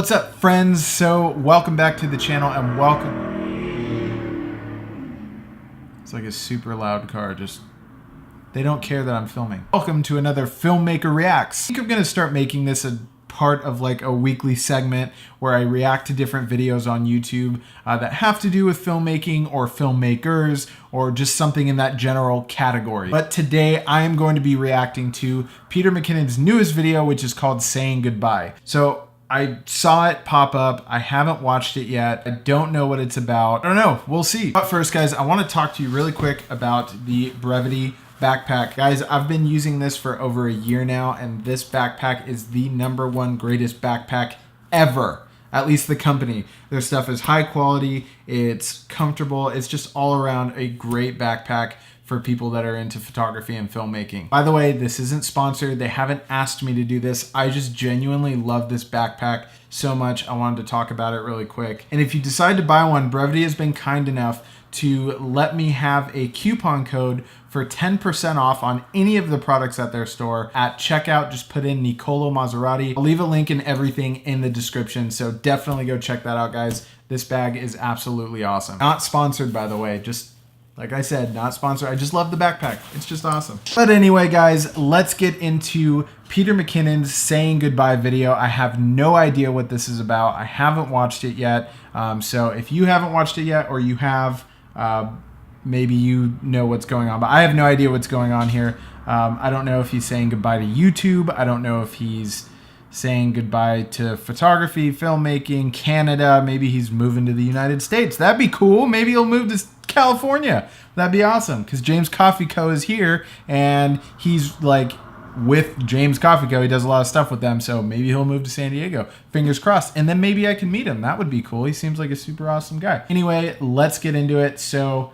What's up, friends? So welcome back to the channel and welcome. It's like a super loud car, just they don't care that I'm filming. Welcome to another Filmmaker Reacts. I think I'm gonna start making this a part of like a weekly segment where I react to different videos on YouTube that have to do with filmmaking or filmmakers or just something in that general category. But today I am going to be reacting to Peter McKinnon's newest video, which is called Saying Goodbye. So I saw it pop up. I haven't watched it yet. I don't know what it's about. I don't know. We'll see. But first, guys, I want to talk to you really quick about the Brevity backpack. Guys, I've been using this for over a year now, and this backpack is the #1 greatest backpack ever. At least the company. Their stuff is high quality. It's comfortable. It's just all around a great backpack for people that are into photography and filmmaking. By the way, this isn't sponsored. They haven't asked me to do this. I just genuinely love this backpack so much. I wanted to talk about it really quick. And if you decide to buy one, Brevity has been kind enough to let me have a coupon code for 10% off on any of the products at their store. At checkout, just put in Nicolo Maserati. I'll leave a link and everything in the description, so definitely go check that out, guys. This bag is absolutely awesome. Not sponsored, by the way, just like I said, not sponsored. I just love the backpack. It's just awesome. But anyway, guys, let's get into Peter McKinnon's Saying Goodbye video. I have no idea what this is about. I haven't watched it yet. So if you haven't watched it yet, or you have, maybe you know what's going on, but I have no idea what's going on here. I don't know if he's saying goodbye to YouTube. I don't know if he's saying goodbye to photography, filmmaking, Canada. Maybe he's moving to the United States. That'd be cool. Maybe he'll move to California. That'd be awesome, because James Coffee Co. is here, and he's like with James Coffee Co. He does a lot of stuff with them, so maybe he'll move to San Diego. Fingers crossed. And then maybe I can meet him. That would be cool. He seems like a super awesome guy. Anyway, let's get into it. So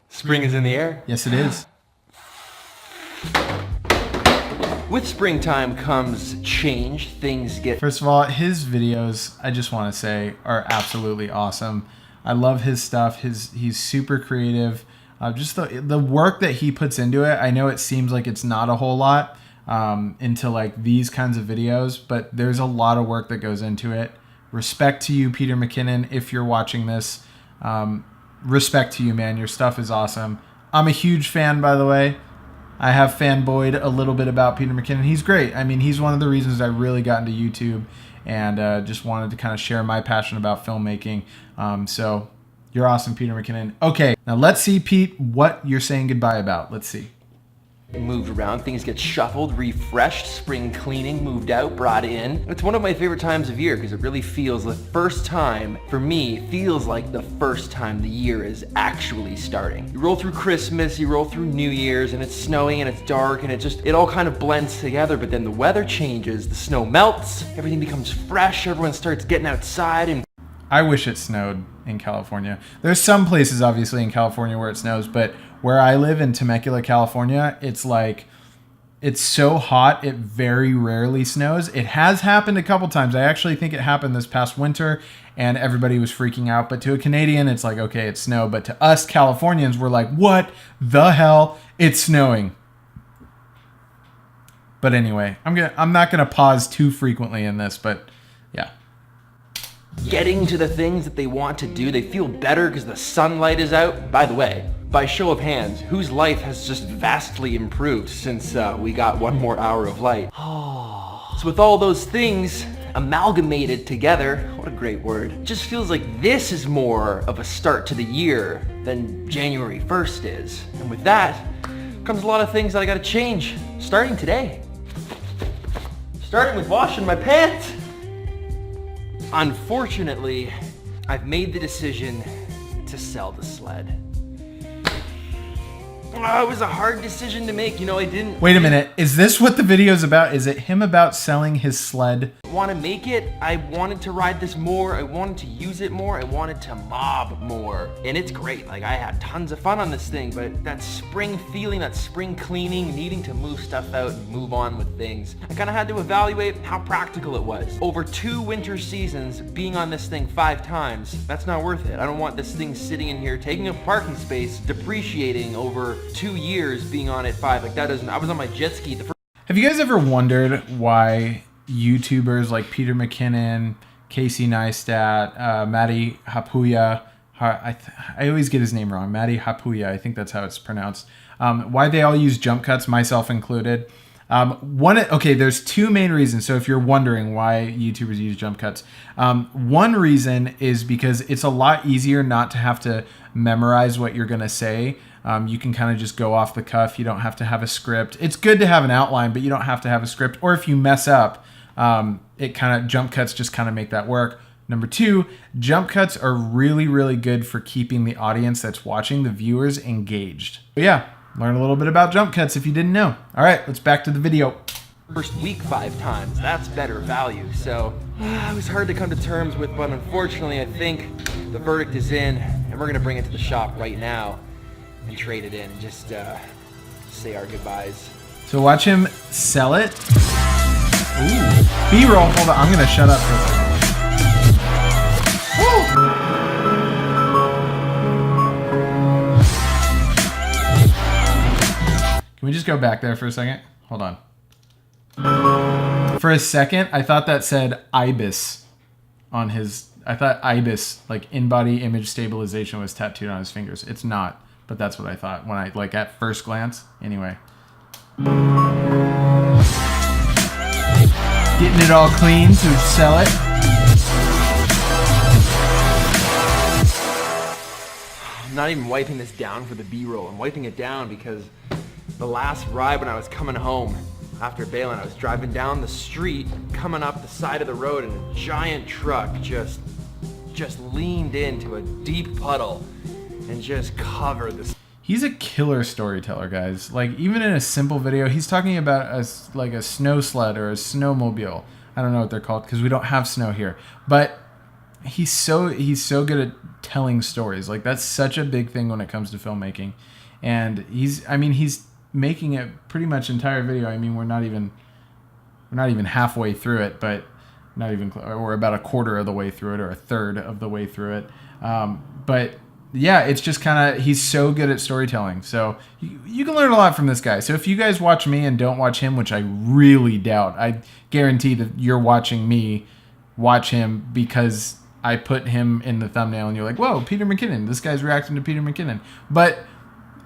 Spring is in the air. yes, it is. With springtime comes change. Things get... First of all, his videos, I just want to say, are absolutely awesome. I love his stuff. He's super creative. Just the work that he puts into it. I know it seems like it's not a whole lot into like these kinds of videos, but there's a lot of work that goes into it. Respect to you, Peter McKinnon, if you're watching this. Respect to you, man. Your stuff is awesome. I'm a huge fan, by the way. I have fanboyed a little bit about Peter McKinnon. He's great. I mean, he's one of the reasons I really got into YouTube, and just wanted to kind of share my passion about filmmaking. So you're awesome, Peter McKinnon. Okay, now let's see, Pete, what you're saying goodbye about. Let's see. moved around, things get shuffled, refreshed, spring cleaning, moved out, brought in. It's one of my favorite times of year because it really feels the first time, for me, feels like the first time the year is actually starting. You roll through Christmas, you roll through New Year's, and it's snowing and it's dark and it all kind of blends together, but then the weather changes, the snow melts, everything becomes fresh, everyone starts getting outside and... I wish it snowed in California. There's some places obviously in California where it snows, but where I live in Temecula, California, it's like, it's so hot, it very rarely snows. It has happened a couple times. I actually think it happened this past winter and everybody was freaking out. But to a Canadian, it's like, okay, it's snow. But to us Californians, we're like, what the hell? It's snowing. But anyway, I'm not gonna pause too frequently in this, but yeah. Getting to the things that they want to do. They feel better because the sunlight is out. By the way, by show of hands, whose life has just vastly improved since we got one more hour of light? So with all those things amalgamated together, what a great word, it just feels like this is more of a start to the year than January 1st is. And with that comes a lot of things that I gotta change, starting today. Starting with washing my pants. Unfortunately, I've made the decision to sell the sled. Oh, it was a hard decision to make. You know, I didn't... Wait a minute. Is this what the video is about? Is it him about selling his sled? want to make it. I wanted to ride this more. I wanted to use it more. I wanted to mob more. And it's great. Like, I had tons of fun on this thing, but that spring feeling, that spring cleaning, needing to move stuff out and move on with things, I kind of had to evaluate how practical it was. Over 2 winter seasons, being on this thing 5 times, that's not worth it. I don't want this thing sitting in here, taking up parking space, depreciating over 2 years being on it 5. Like, that doesn't, I was on my jet ski the first. Have you guys ever wondered why YouTubers like Peter McKinnon, Casey Neistat, Maddie Hapuya, I always get his name wrong, Maddie Hapuya, I think that's how it's pronounced, why they all use jump cuts, myself included? There's 2 main reasons. So if you're wondering why YouTubers use jump cuts, one reason is because it's a lot easier not to have to memorize what you're going to say. You can kind of just go off the cuff. You don't have to have a script. It's good to have an outline, but you don't have to have a script. Or if you mess up, jump cuts just kind of make that work. Number 2, jump cuts are really, really good for keeping the audience that's watching, the viewers, engaged. But yeah, learn a little bit about jump cuts if you didn't know. All right, let's back to the video. First week 5 times, that's better value. So it was hard to come to terms with, but unfortunately I think the verdict is in, and we're gonna bring it to the shop right now and trade it in and just say our goodbyes. So watch him sell it. Ooh. B-roll, hold on, I'm gonna shut up for a second. Woo. Can we just go back there for a second? Hold on. For a second, I thought that said IBIS on his... I thought IBIS, like in-body image stabilization, was tattooed on his fingers. It's not, but that's what I thought when I, like, at first glance. Anyway. Getting it all clean to sell it. I'm not even wiping this down for the B-roll. I'm wiping it down because the last ride when I was coming home after bailing, I was driving down the street, coming up the side of the road, and a giant truck just leaned into a deep puddle and just covered this. He's a killer storyteller, guys. Like, even in a simple video, he's talking about a snow sled or a snowmobile. I don't know what they're called because we don't have snow here. But he's so good at telling stories. Like, that's such a big thing when it comes to filmmaking. And he's making a pretty much entire video. I mean, we're not even halfway through it, but not even, we're about a quarter of the way through it or a third of the way through it. But yeah, it's just kind of, he's so good at storytelling. So you can learn a lot from this guy. So if you guys watch me and don't watch him, which I really doubt, I guarantee that you're watching me watch him because I put him in the thumbnail and you're like, whoa, Peter McKinnon, this guy's reacting to Peter McKinnon. But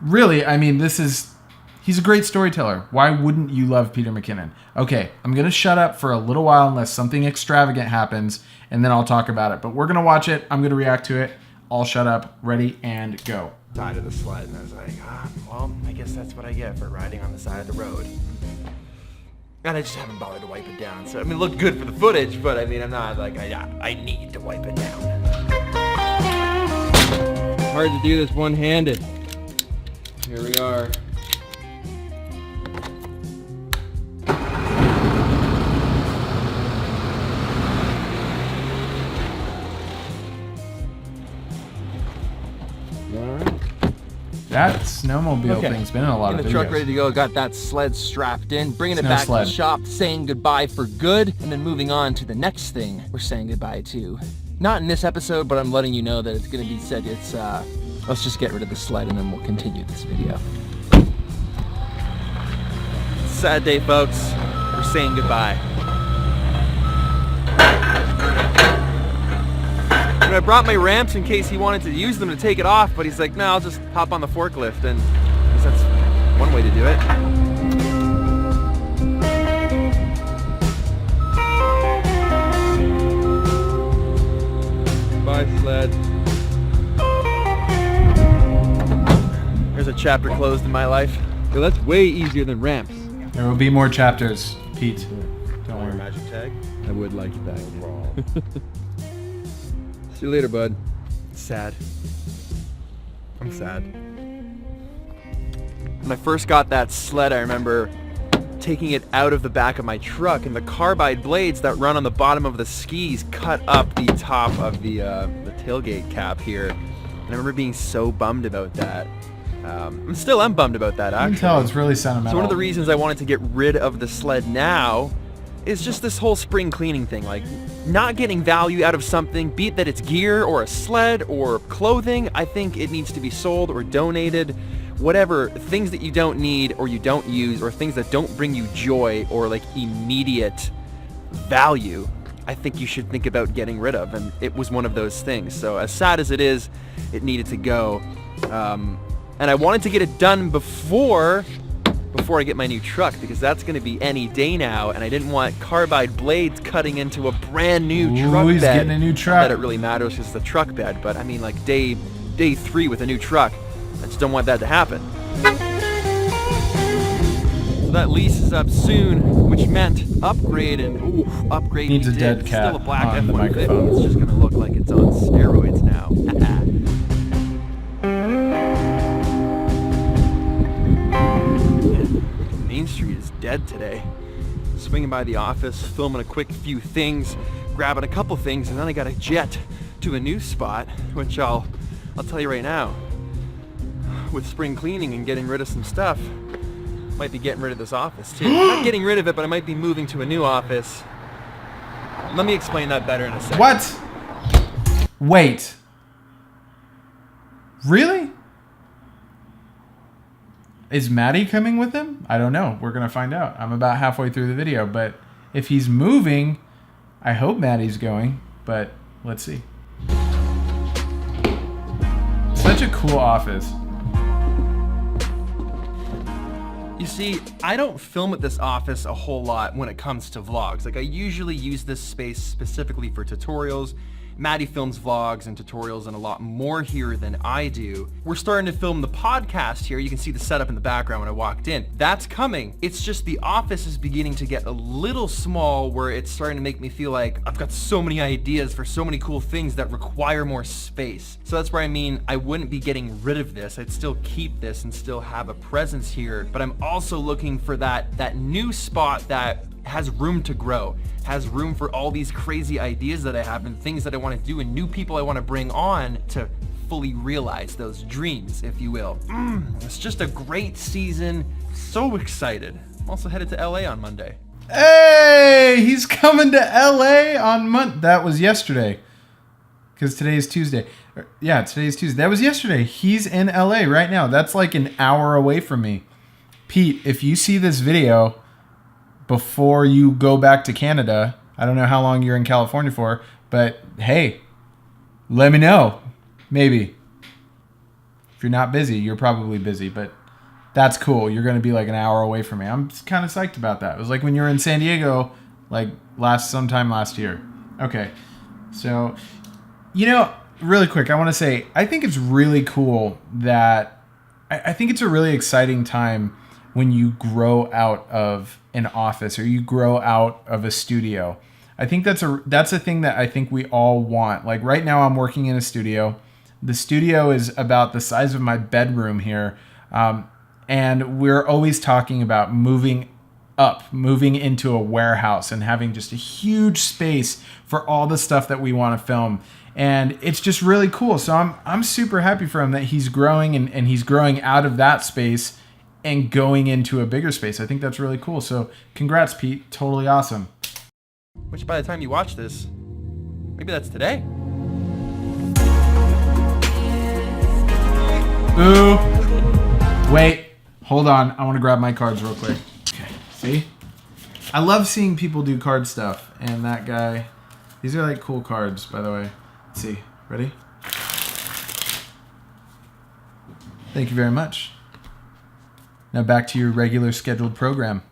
really, I mean, he's a great storyteller. Why wouldn't you love Peter McKinnon? Okay, I'm going to shut up for a little while unless something extravagant happens, and then I'll talk about it. But we're going to watch it. I'm going to react to it. I'll shut up. Ready, and go. Side of the sled, and I was like, well, I guess that's what I get for riding on the side of the road. And I just haven't bothered to wipe it down. So, I mean, it looked good for the footage, but I mean, I'm not like, I need to wipe it down. Hard to do this one-handed. Here we are. That snowmobile thing's been in a lot of videos. In the truck ready to go, got that sled strapped in, bringing it back to the shop, saying goodbye for good, and then moving on to the next thing we're saying goodbye to. Not in this episode, but I'm letting you know that it's going to be said. It's, let's just get rid of the sled and then we'll continue this video. Sad day, folks. We're saying goodbye. I brought my ramps in case he wanted to use them to take it off, but he's like, no, I'll just hop on the forklift, and I guess that's one way to do it. Bye, sled. There's a chapter closed in my life. Yo, that's way easier than ramps. There will be more chapters, Pete. Don't worry. Magic tag? I would like it back. See you later, bud. Sad. I'm sad. When I first got that sled, I remember taking it out of the back of my truck, and the carbide blades that run on the bottom of the skis cut up the top of the tailgate cap here. And I remember being so bummed about that. I'm still bummed about that, actually. You can tell it's really sentimental. So one of the reasons I wanted to get rid of the sled now is just this whole spring cleaning thing, like not getting value out of something, be it that it's gear or a sled or clothing. I think it needs to be sold or donated, whatever, things that you don't need or you don't use, or things that don't bring you joy or like immediate value, I think you should think about getting rid of. And it was one of those things. So as sad as it is, it needed to go. And I wanted to get it done before I get my new truck, because that's going to be any day now, and I didn't want carbide blades cutting into a brand new truck he's bed. Getting a new truck. Not that it really matters because it's the truck bed, but I mean like day 3 with a new truck. I just don't want that to happen. So that lease is up soon, which meant upgrade, and upgrade needs we a did. dead It's cat still a black on the F-150. microphone. It's just going to look like it's on steroids now. Main Street is dead today. Swinging by the office, filming a quick few things, grabbing a couple things, and then I got a jet to a new spot, which I'll tell you right now, with spring cleaning and getting rid of some stuff, might be getting rid of this office too. Not getting rid of it, but I might be moving to a new office. Let me explain that better in a second. What? Wait. Really? Is Maddie coming with him? I don't know. We're going to find out. I'm about halfway through the video, but if he's moving, I hope Maddie's going, but let's see. Such a cool office. You see, I don't film at this office a whole lot when it comes to vlogs. Like, I usually use this space specifically for tutorials. Maddie films vlogs and tutorials and a lot more here than I do. We're starting to film the podcast here. You can see the setup in the background when I walked in. That's coming. It's just the office is beginning to get a little small, where it's starting to make me feel like I've got so many ideas for so many cool things that require more space. So that's where I mean I wouldn't be getting rid of this. I'd still keep this and still have a presence here, but I'm also looking for that new spot that has room to grow, has room for all these crazy ideas that I have and things that I want to do and new people I want to bring on to fully realize those dreams, if you will. It's just a great season. So excited. I'm also headed to LA on Monday. Hey, he's coming to LA on Monday. That was yesterday, because today is Tuesday. Yeah, today is Tuesday. That was yesterday. He's in LA right now. That's like an hour away from me. Pete, if you see this video before you go back to Canada, I don't know how long you're in California for, but hey, let me know. Maybe. If you're not busy, you're probably busy, but that's cool. You're going to be like an hour away from me. I'm kind of psyched about that. It was like when you were in San Diego, like sometime last year. Okay. So, really quick, I want to say, I think it's really cool that I think it's a really exciting time when you grow out of an office or you grow out of a studio. I think that's a thing that I think we all want. Like right now I'm working in a studio. The studio is about the size of my bedroom here. And we're always talking about moving into a warehouse and having just a huge space for all the stuff that we want to film. And it's just really cool. So I'm super happy for him that he's growing and he's growing out of that space and going into a bigger space. I think that's really cool. So congrats, Pete. Totally awesome. Which by the time you watch this, maybe that's today. Ooh. Wait. Hold on. I want to grab my cards real quick. Okay. See? I love seeing people do card stuff. And that guy. These are like cool cards, by the way. Let's see. Ready? Thank you very much. Now back to your regular scheduled program.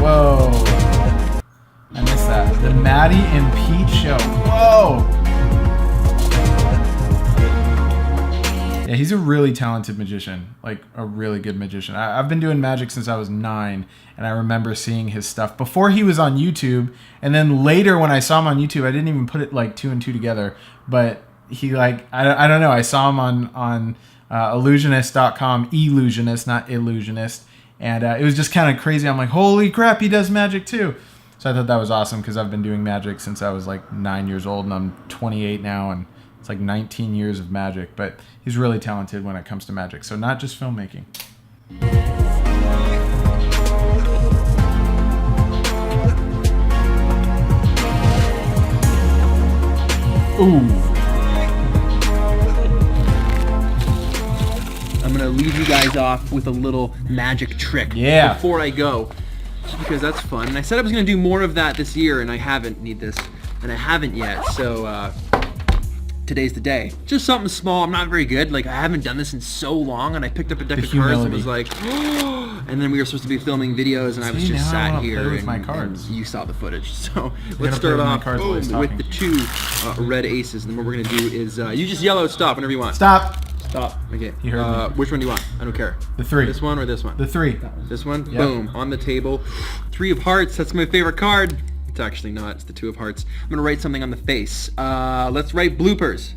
Whoa. I missed that. The Maddie and Pete show. Whoa. Yeah, he's a really talented magician. Like a really good magician. I've been doing magic since I was 9, and I remember seeing his stuff before he was on YouTube. And then later when I saw him on YouTube, I didn't even put it like 2 and 2 together. But he I don't know. I saw him illusionist.com, illusionist, not illusionist. And it was just kind of crazy. I'm like, holy crap, he does magic too. So I thought that was awesome because I've been doing magic since I was like 9 years old, and I'm 28 now, and it's like 19 years of magic. But he's really talented when it comes to magic. So not just filmmaking. Ooh. I'm gonna leave you guys off with a little magic trick before I go, because that's fun. And I said I was gonna do more of that this year, and I haven't yet. So today's the day. Just something small. I'm not very good. Like, I haven't done this in so long, and I picked up a deck of cards and was like, and then we were supposed to be filming videos, and I was just sat here with my cards. And you saw the footage. So let's start off with the 2 red aces, and then what we're gonna do is you just yell out stop whenever you want. Stop. Stop. Okay. You heard me. Which one do you want? I don't care. The 3. This one or this one? The 3. This one? Yep. Boom. On the table. 3 of hearts. That's my favorite card. It's actually not. It's the 2 of hearts. I'm going to write something on the face. Let's write bloopers.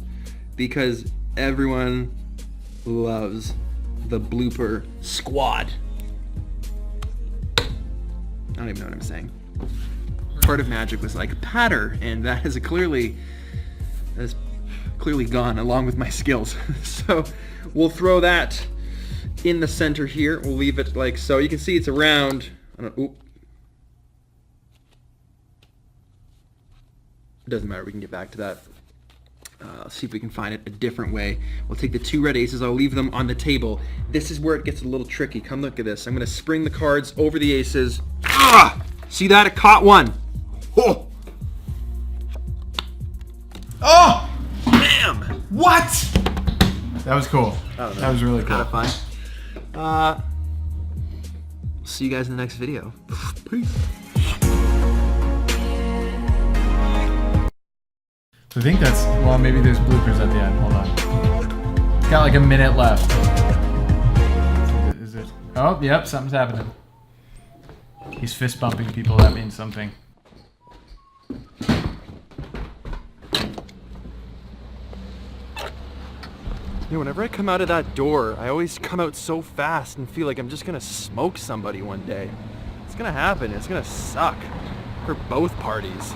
Because everyone loves the blooper squad. I don't even know what I'm saying. Part of magic was like a patter, and that is clearly gone along with my skills. So we'll throw that in the center here. We'll leave it like so. You can see it's around. It doesn't matter. We can get back to that. See if we can find it a different way. We'll take the 2 red aces. I'll leave them on the table. This is where it gets a little tricky. Come look at this. I'm going to spring the cards over the aces. Ah! See that? It caught one. Oh! Oh! Bam! What? That was cool. That was really cool. Kind of fun. See you guys in the next video. Peace. So I think that's, well, maybe there's bloopers at the end. Hold on. It's got like a minute left. Is it? Oh, yep, something's happening. He's fist bumping people. That means something. Whenever I come out of that door, I always come out so fast and feel like I'm just gonna smoke somebody one day. It's gonna happen. It's gonna suck for both parties.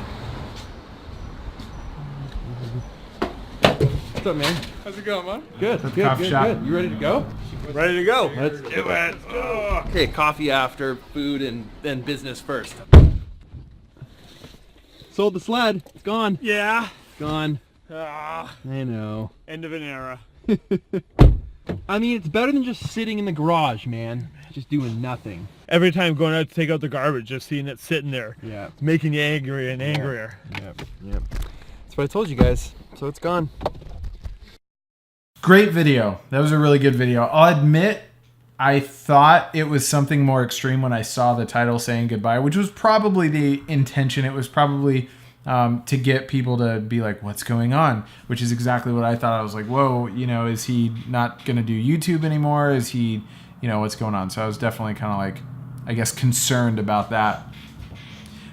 What's up, man? How's it going, man? Good. Good, Good. shop. You ready to go? Ready to go. Let's do it. Okay, coffee after, food, and then business first. Sold the sled. It's gone. Yeah. Gone. Ah, I know. end of an era. I mean, it's better than just sitting in the garage, man. Just doing nothing. Every time going out to take out the garbage, just seeing it sitting there. Yeah. It's making you angrier and angrier. Yep. That's what I told you guys. So it's gone. Great video. That was a really good video. I'll admit, I thought it was something more extreme when I saw the title saying goodbye, which was probably the intention. It was probably to get people to be like, what's going on? Which is exactly what I thought. I was like, whoa, you know, is he not going to do YouTube anymore? Is he, you know, what's going on? So I was definitely kind of like, I guess, concerned about that.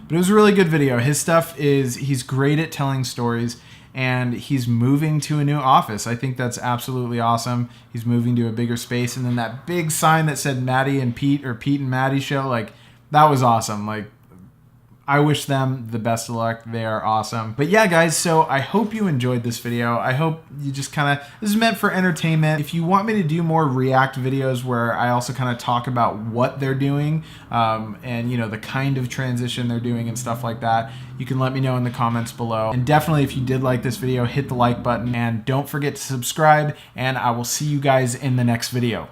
But it was a really good video. His stuff is, he's great at telling stories, and he's moving to a new office. I think that's absolutely awesome. He's moving to a bigger space. And then that big sign that said Maddie and Pete, or Pete and Maddie show, like, that was awesome. Like, I wish them the best of luck. They are awesome. But yeah, guys, so I hope you enjoyed this video. I hope you just kind of, this is meant for entertainment. If you want me to do more React videos where I also kind of talk about what they're doing and, you know, the kind of transition they're doing and stuff like that, you can let me know in the comments below. And definitely, if you did like this video, hit the like button and don't forget to subscribe, and I will see you guys in the next video.